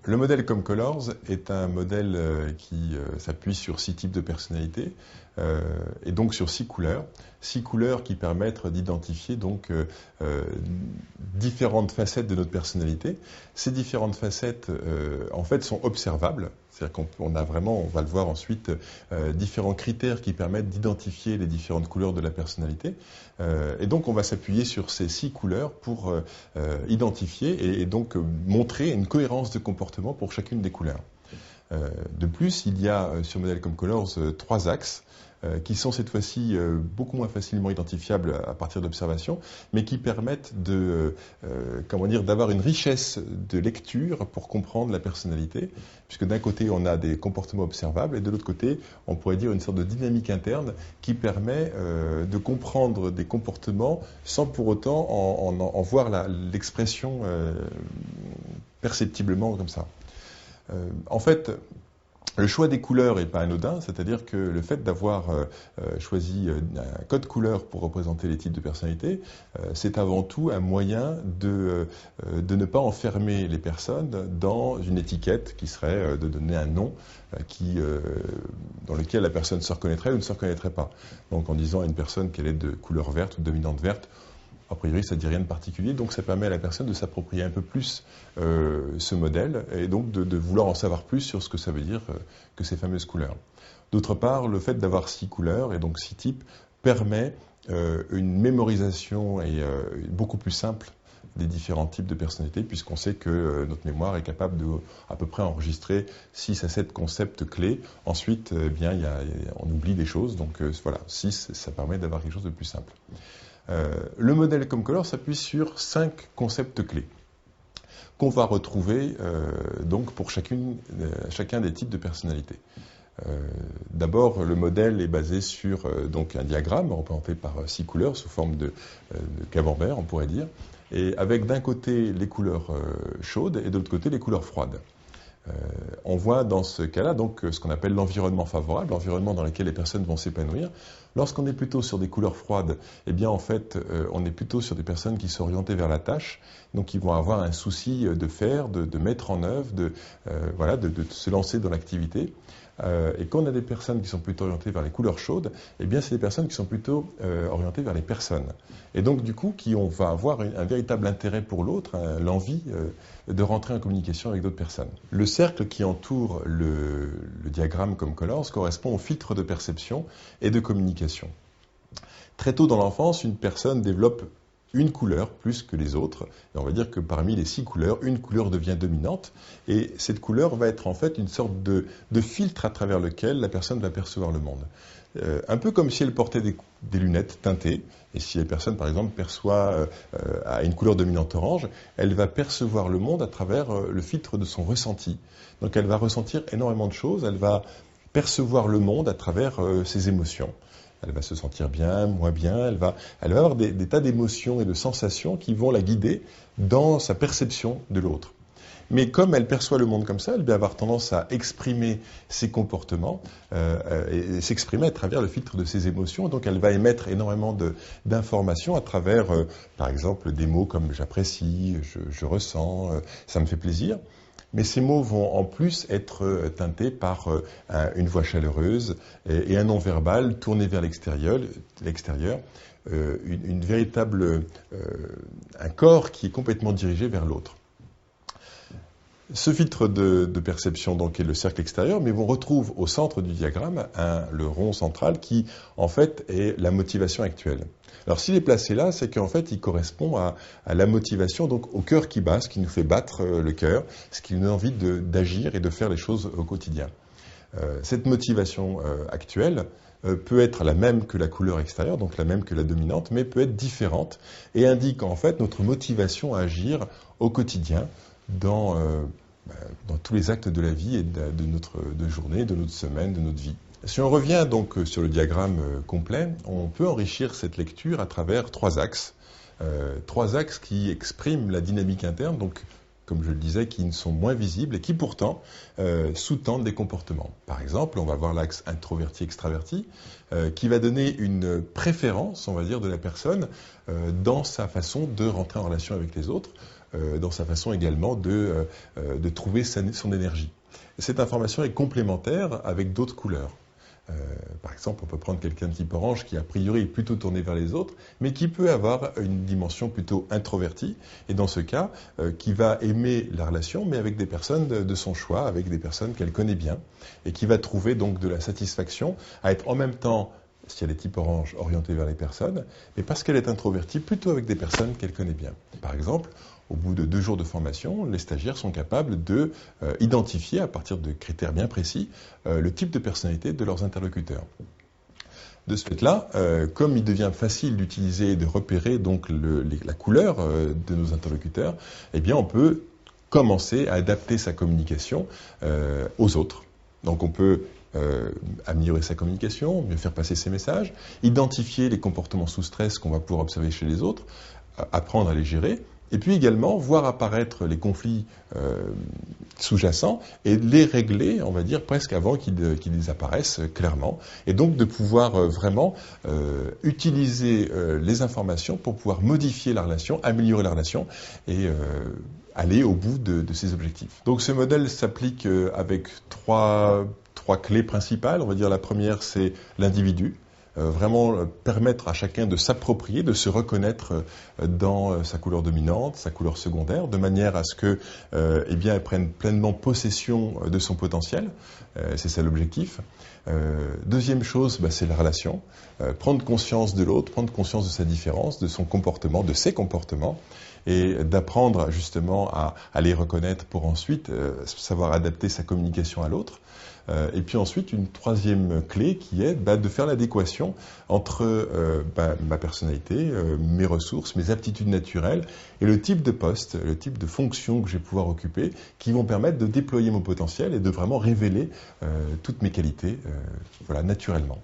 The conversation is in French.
Le modèle ComColors est un modèle qui s'appuie sur 6 types de personnalités et donc sur 6 couleurs. 6 couleurs qui permettent d'identifier donc différentes facettes de notre personnalité. Ces différentes facettes en fait sont observables. C'est-à-dire qu'on a vraiment, on va le voir ensuite, différents critères qui permettent d'identifier les différentes couleurs de la personnalité. Et donc on va s'appuyer sur ces 6 couleurs pour identifier et donc montrer une cohérence de comportement pour chacune des couleurs. De plus, il y a sur le modèle ComColors 3 axes qui sont cette fois-ci beaucoup moins facilement identifiables à partir d'observations, mais qui permettent d'avoir une richesse de lecture pour comprendre la personnalité, puisque d'un côté on a des comportements observables et de l'autre côté on pourrait dire une sorte de dynamique interne qui permet de comprendre des comportements sans pour autant en voir l'expression perceptiblement comme ça. En fait, le choix des couleurs n'est pas anodin, c'est-à-dire que le fait d'avoir choisi un code couleur pour représenter les types de personnalités, c'est avant tout un moyen de ne pas enfermer les personnes dans une étiquette qui serait de donner un nom dans lequel la personne se reconnaîtrait ou ne se reconnaîtrait pas. Donc en disant à une personne qu'elle est de couleur verte ou de dominante verte, a priori, ça ne dit rien de particulier, donc ça permet à la personne de s'approprier un peu plus ce modèle et donc de vouloir en savoir plus sur ce que ça veut dire que ces fameuses couleurs. D'autre part, le fait d'avoir 6 couleurs et donc 6 types permet une mémorisation et beaucoup plus simple des différents types de personnalités, puisqu'on sait que notre mémoire est capable de à peu près enregistrer 6 à 7 concepts clés. Ensuite, on oublie des choses, donc voilà, 6, ça permet d'avoir quelque chose de plus simple. Le modèle ComColors s'appuie sur 5 concepts clés qu'on va retrouver donc pour chacun des types de personnalités. D'abord, le modèle est basé sur donc un diagramme représenté par 6 couleurs sous forme de camembert, on pourrait dire, et avec d'un côté les couleurs chaudes et de l'autre côté les couleurs froides. On voit dans ce cas-là donc ce qu'on appelle l'environnement favorable, l'environnement dans lequel les personnes vont s'épanouir. Lorsqu'on est plutôt sur des couleurs froides, eh bien en fait, on est plutôt sur des personnes qui sont orientées vers la tâche, donc qui vont avoir un souci de faire, de mettre en œuvre, de se lancer dans l'activité. Et quand on a des personnes qui sont plutôt orientées vers les couleurs chaudes, eh bien c'est des personnes qui sont plutôt orientées vers les personnes. Et donc du coup, va avoir un véritable intérêt pour l'autre, l'envie de rentrer en communication avec d'autres personnes. Le cercle qui entoure le diagramme ComColors correspond au filtre de perception et de communication. Très tôt dans l'enfance, une personne développe une couleur plus que les autres. Et on va dire que parmi les 6 couleurs, une couleur devient dominante. Et cette couleur va être en fait une sorte de filtre à travers lequel la personne va percevoir le monde. Un peu comme si elle portait des lunettes teintées. Et si la personne, par exemple, perçoit à une couleur dominante orange, elle va percevoir le monde à travers le filtre de son ressenti. Donc elle va ressentir énormément de choses. Elle va percevoir le monde à travers ses émotions. Elle va se sentir bien, moins bien, elle va avoir des tas d'émotions et de sensations qui vont la guider dans sa perception de l'autre. Mais comme elle perçoit le monde comme ça, elle va avoir tendance à exprimer ses comportements et s'exprimer à travers le filtre de ses émotions. Donc elle va émettre énormément d'informations à travers, par exemple, des mots comme j'apprécie, je ressens, ça me fait plaisir. Mais ces mots vont en plus être teintés par une voix chaleureuse et un non-verbal tourné vers l'extérieur, un corps qui est complètement dirigé vers l'autre. Ce filtre de perception donc est le cercle extérieur, mais on retrouve au centre du diagramme le rond central qui en fait est la motivation actuelle. Alors s'il est placé là, c'est qu'en fait il correspond à la motivation, donc au cœur qui bat, ce qui nous fait battre le cœur, ce qui nous donne envie d'agir et de faire les choses au quotidien. Cette motivation actuelle peut être la même que la couleur extérieure, donc la même que la dominante, mais peut être différente et indique en fait notre motivation à agir au quotidien dans tous les actes de la vie et de notre journée, de notre semaine, de notre vie. Si on revient donc sur le diagramme complet, on peut enrichir cette lecture à travers 3 axes. 3 axes qui expriment la dynamique interne, donc comme je le disais, qui ne sont moins visibles et qui pourtant sous-tendent des comportements. Par exemple, on va voir l'axe introverti-extraverti, qui va donner une préférence, on va dire, de la personne dans sa façon de rentrer en relation avec les autres. dans sa façon également de trouver son énergie. Cette information est complémentaire avec d'autres couleurs. Par exemple, on peut prendre quelqu'un de type orange qui a priori est plutôt tourné vers les autres, mais qui peut avoir une dimension plutôt introvertie, et dans ce cas, qui va aimer la relation, mais avec des personnes de son choix, avec des personnes qu'elle connaît bien, et qui va trouver donc de la satisfaction à être en même temps, si elle est type orange, orientée vers les personnes, mais parce qu'elle est introvertie, plutôt avec des personnes qu'elle connaît bien. Par exemple, au bout de 2 jours de formation, les stagiaires sont capables de identifier, à partir de critères bien précis, le type de personnalité de leurs interlocuteurs. De ce fait-là, comme il devient facile d'utiliser et de repérer donc la couleur de nos interlocuteurs, eh bien on peut commencer à adapter sa communication aux autres. Donc on peut améliorer sa communication, mieux faire passer ses messages, identifier les comportements sous stress qu'on va pouvoir observer chez les autres, apprendre à les gérer, et puis également voir apparaître les conflits sous-jacents et les régler, on va dire, presque avant qu'ils apparaissent clairement. Et donc de pouvoir vraiment utiliser les informations pour pouvoir modifier la relation, améliorer la relation et aller au bout de ces objectifs. Donc ce modèle s'applique avec trois clés principales. On va dire la première, c'est l'individu. Vraiment permettre à chacun de s'approprier, de se reconnaître dans sa couleur dominante, sa couleur secondaire, de manière à ce que, eh bien, elle prenne pleinement possession de son potentiel. C'est ça l'objectif. Deuxième chose, c'est la relation. Prendre conscience de l'autre, prendre conscience de sa différence, de son comportement, de ses comportements, et d'apprendre justement à les reconnaître pour ensuite savoir adapter sa communication à l'autre. Et puis ensuite, une troisième clé qui est de faire l'adéquation entre ma personnalité, mes ressources, mes aptitudes naturelles et le type de poste, le type de fonction que je vais pouvoir occuper, qui vont permettre de déployer mon potentiel et de vraiment révéler toutes mes qualités naturellement.